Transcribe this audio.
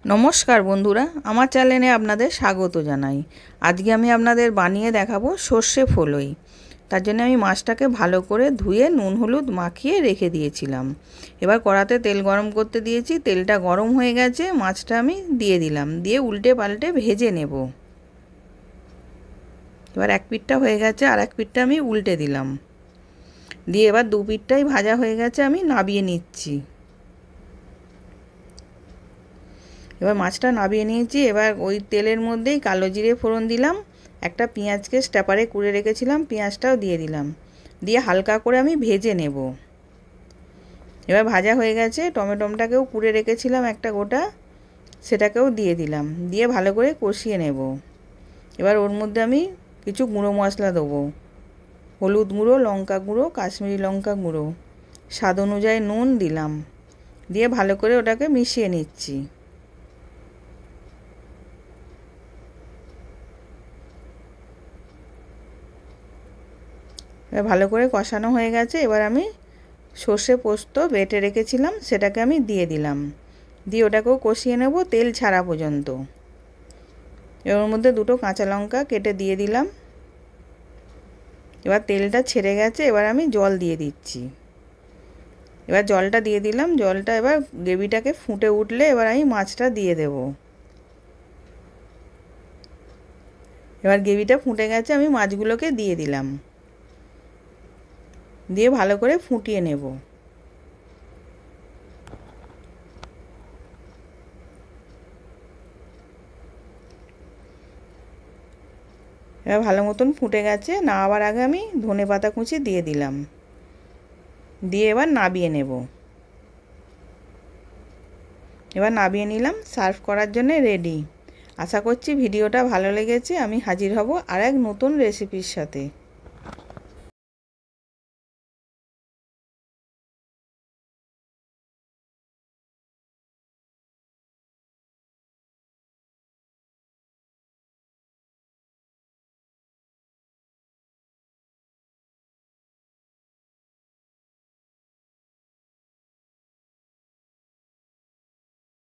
নমস্কার বন্ধুরা, আমার চ্যানেলে আপনাদের স্বাগত জানাই। আজকে আমি আপনাদের বানিয়ে দেখাবো সর্ষে ফলই। তার জন্য আমি মাছটাকে ভালো করে ধুয়ে নুন হলুদ মাখিয়ে রেখে দিয়েছিলাম। এবার কড়াতে তেল গরম করতে দিয়েছি, তেলটা গরম হয়ে গেছে, মাছটা আমি দিয়ে দিলাম, দিয়ে উল্টে পাল্টে ভেজে নেব। এবার এক পিঠটা হয়ে গেছে, আর এক পিঠটা আমি উল্টে দিলাম, দিয়ে এবার দু পিঠটাই ভাজা হয়ে গেছে, আমি নামিয়ে নিচ্ছি। এবার মাছটা নামিয়ে নিয়েছি। এবার ওই তেলের মধ্যেই কালো জিরে ফোড়ন দিলাম, একটা পেঁয়াজকে স্ট্যাপারে কুড়ে রেখেছিলাম, পেঁয়াজটাও দিয়ে দিলাম, দিয়ে হালকা করে আমি ভেজে নেব। এবার ভাজা হয়ে গেছে, টমেটোটাকেও কুড়ে রেখেছিলাম একটা গোটা, সেটাকেও দিয়ে দিলাম, দিয়ে ভালো করে কষিয়ে নেব। এবার ওর মধ্যে আমি কিছু গুঁড়ো মশলা দেবো, হলুদ গুঁড়ো, লঙ্কা গুঁড়ো, কাশ্মীরি লঙ্কা গুঁড়ো, স্বাদ অনুযায়ী নুন দিলাম, দিয়ে ভালো করে ওটাকে মিশিয়ে নিচ্ছি। এবার ভালো করে কষানো হয়ে গেছে। এবার আমি সর্ষে পোস্ত বেটে রেখেছিলাম, সেটাকে আমি দিয়ে দিলাম, দিয়ে ওটাকেও কষিয়ে নেব তেল ছাড়া পর্যন্ত। এর মধ্যে দুটো কাঁচা লঙ্কা কেটে দিয়ে দিলাম। এবার তেলটা ছেড়ে গেছে, এবার আমি জল দিয়ে দিচ্ছি। এবার জলটা দিয়ে দিলাম, জলটা এবার গ্রেভিটাকে ফুটে উঠলে এবার আমি মাছটা দিয়ে দেব। এবার গ্রেভিটা ফুটে গেছে, আমি মাছগুলোকে দিয়ে দিলাম, দিয়ে ভালো করে ফুটিয়ে নেব। এবার ভালো মতন ফুটে গেছে, নামাবার আগে আমি ধনেপাতা কুচি দিয়ে দিলাম, দিয়ে এবার নামিয়ে নেব। এবার নামিয়ে নিলাম, সার্ভ করার জন্য রেডি। আশা করছি ভিডিওটা ভালো লেগেছে। আমি হাজির হব আর এক নতুন রেসিপির সাথে।